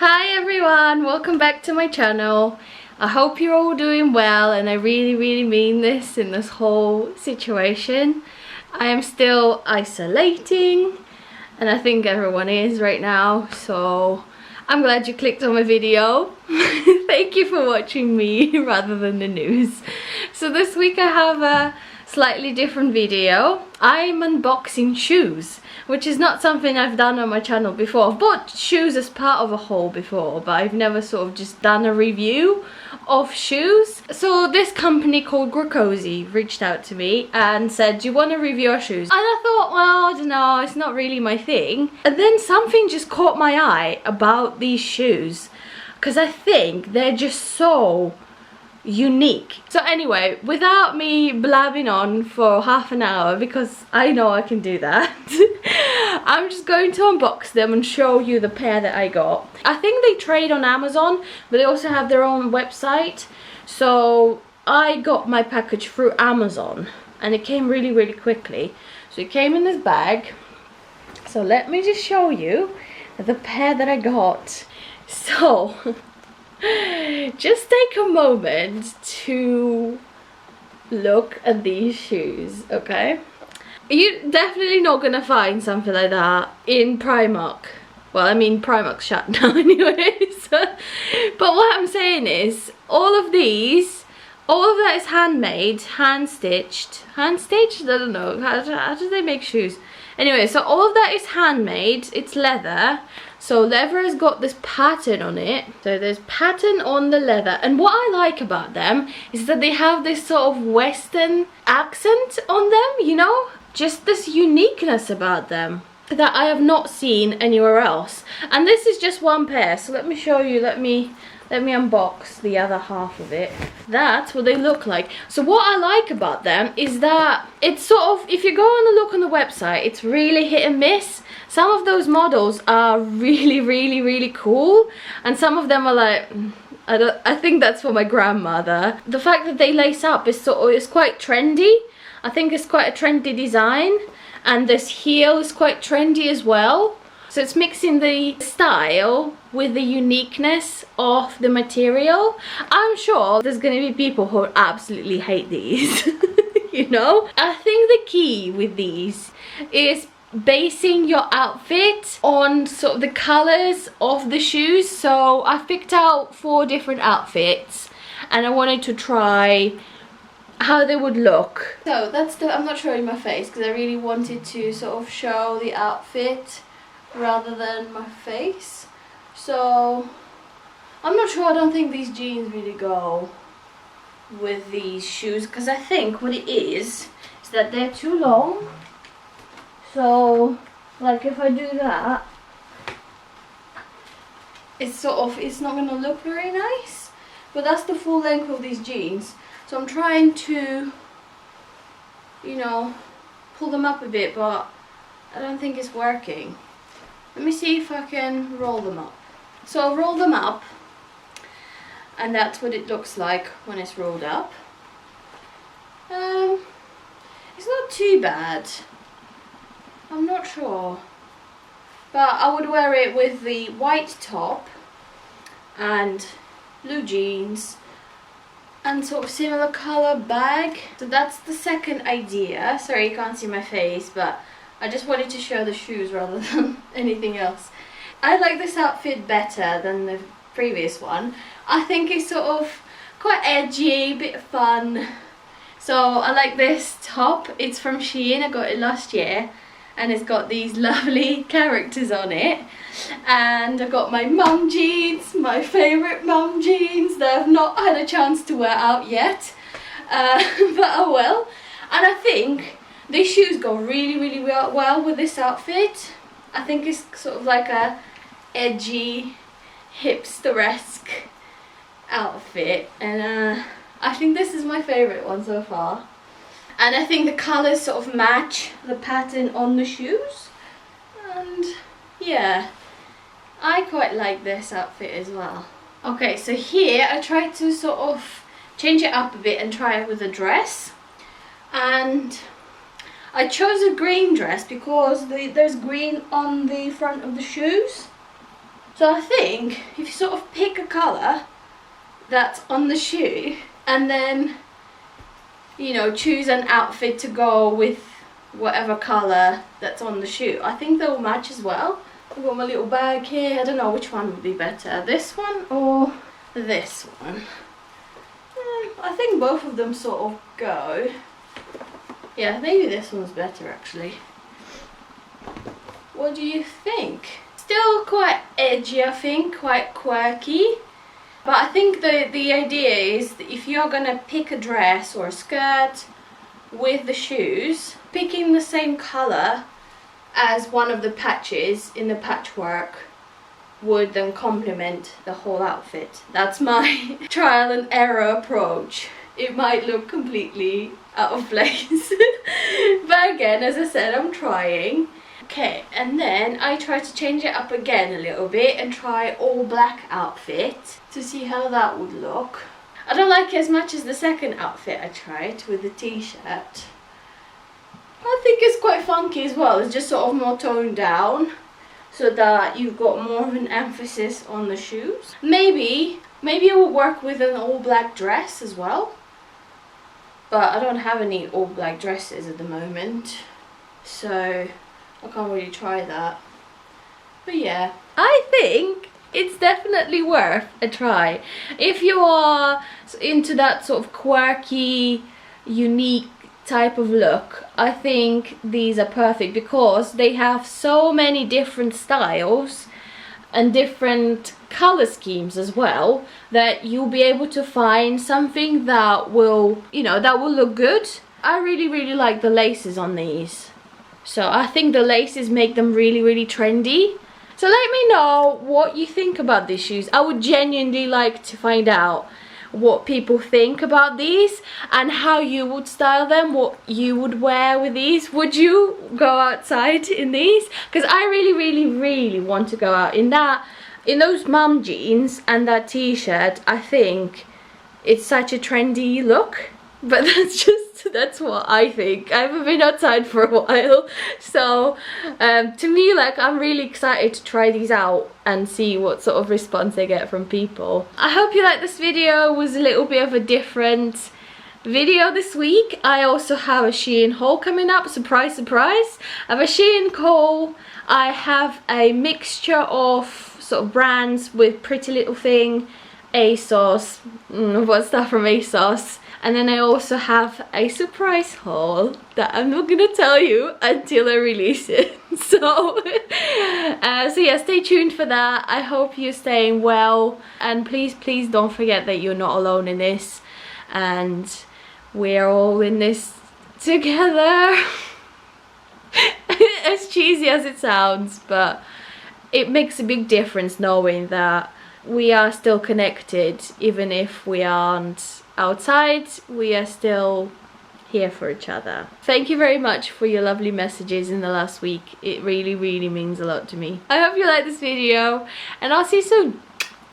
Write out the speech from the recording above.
Hi everyone, welcome back to my channel. I hope you're all doing well, and I really mean this in this whole situation. I am still isolating, and I think everyone is right now, so I'm glad you clicked on my video. Thank you for watching me rather than the news. So this week I have a slightly different video. I'm unboxing shoes, which is not something I've done on my channel before. I've bought shoes as part of a haul before, but I've never sort of just done a review of shoes. So this company called GRACOSY reached out to me and said, do you want to review our shoes? And I thought, well, I don't know, it's not really my thing. And then something just caught my eye about these shoes, because I think they're just so unique. So anyway, without me blabbing on for half an hour, because I know I can do that, I'm just going to unbox them and show you the pair that I got. I think they trade on Amazon, but they also have their own website. So I got my package through Amazon and it came really quickly. So it came in this bag. So let me just show you the pair that I got. So just take a moment to look at these shoes, okay? You're definitely not gonna find something like that in Primark. Well, I mean, Primark's shut now anyways. But what I'm saying is, all of that is handmade, hand-stitched. Hand-stitched? I don't know. How do they make shoes? Anyway, so all of that is handmade. It's leather. So leather has got this pattern on it. So there's pattern on the leather. And what I like about them is that they have this sort of Western accent on them, you know? Just this uniqueness about them that I have not seen anywhere else. And this is just one pair. So let me show you, let me unbox the other half of it. That's what they look like. So what I like about them is that it's sort of, if you go on a look on the website, it's really hit and miss. Some of those models are really cool, and some of them are like, I think that's for my grandmother. The fact that they lace up is quite trendy. I think it's quite a trendy design, and this heel is quite trendy as well. So it's mixing the style with the uniqueness of the material. I'm sure there's gonna be people who absolutely hate these, you know? I think the key with these is basing your outfit on sort of the colors of the shoes. So I picked out 4 different outfits and I wanted to try how they would look. So that's I'm not showing my face because I really wanted to sort of show the outfit rather than my face. So I'm not sure, I don't think these jeans really go with these shoes, because I think what it is that they're too long. So like if I do that, it's not gonna look very nice, but that's the full length of these jeans. So I'm trying to, you know, pull them up a bit, but I don't think it's working. Let me see if I can roll them up. So I'll roll them up, and that's what it looks like when it's rolled up. It's not too bad. I'm not sure, but I would wear it with the white top and blue jeans and sort of similar color bag. So that's the second idea. Sorry you can't see my face, but I just wanted to show the shoes rather than anything else. I like this outfit better than the previous one. I think it's sort of quite edgy, a bit fun. So I like this top. It's from Shein, I got it last year. And it's got these lovely characters on it. And I've got my mum jeans, my favourite mum jeans that I've not had a chance to wear out yet. But I will. And I think these shoes go really well with this outfit. I think it's sort of like a edgy, hipster-esque outfit. And I think this is my favourite one so far. And I think the colours sort of match the pattern on the shoes. And yeah, I quite like this outfit as well. Okay, so here I tried to sort of change it up a bit and try it with a dress. And I chose a green dress because there's green on the front of the shoes. So I think if you sort of pick a colour that's on the shoe and then, you know, choose an outfit to go with whatever colour that's on the shoe, I think they'll match as well. I've got my little bag here. I don't know which one would be better, this one or this one. I think both of them sort of go. Yeah, maybe this one's better actually. What do you think? Still quite edgy, I think, quite quirky. But I think the idea is that if you're gonna pick a dress or a skirt with the shoes, picking the same colour as one of the patches in the patchwork would then complement the whole outfit. That's my trial and error approach. It might look completely out of place. But again, as I said, I'm trying. Okay, and then I try to change it up again a little bit and try all black outfit to see how that would look. I don't like it as much as the second outfit I tried with the t-shirt. I think it's quite funky as well. It's just sort of more toned down so that you've got more of an emphasis on the shoes. Maybe it will work with an all black dress as well. But I don't have any all black dresses at the moment, so I can't really try that. But yeah, I think it's definitely worth a try. If you are into that sort of quirky, unique type of look, I think these are perfect because they have so many different styles and different color schemes as well, that you'll be able to find something that will, you know, that will look good. I really like the laces on these. So I think the laces make them really trendy. So let me know what you think about these shoes. I would genuinely like to find out what people think about these and how you would style them, what you would wear with these. Would you go outside in these? Because I really want to go out in those mum jeans and that t-shirt. I think it's such a trendy look, but that's what I think. I haven't been outside for a while, so to me, like, I'm really excited to try these out and see what sort of response I get from people. I hope you like this video. It was a little bit of a different video this week. I also have a Shein haul coming up. Surprise, surprise. I have a Shein haul. I have a mixture of sort of brands with Pretty Little Thing, ASOS, what's that from ASOS? And then I also have a surprise haul that I'm not gonna tell you until I release it. So yeah, stay tuned for that. I hope you're staying well, and please don't forget that you're not alone in this, and we're all in this together. As cheesy as it sounds, but it makes a big difference knowing that we are still connected, even if we aren't outside. We are still here for each other. Thank you very much for your lovely messages in the last week. It really means a lot to me. I hope you like this video, and I'll see you soon.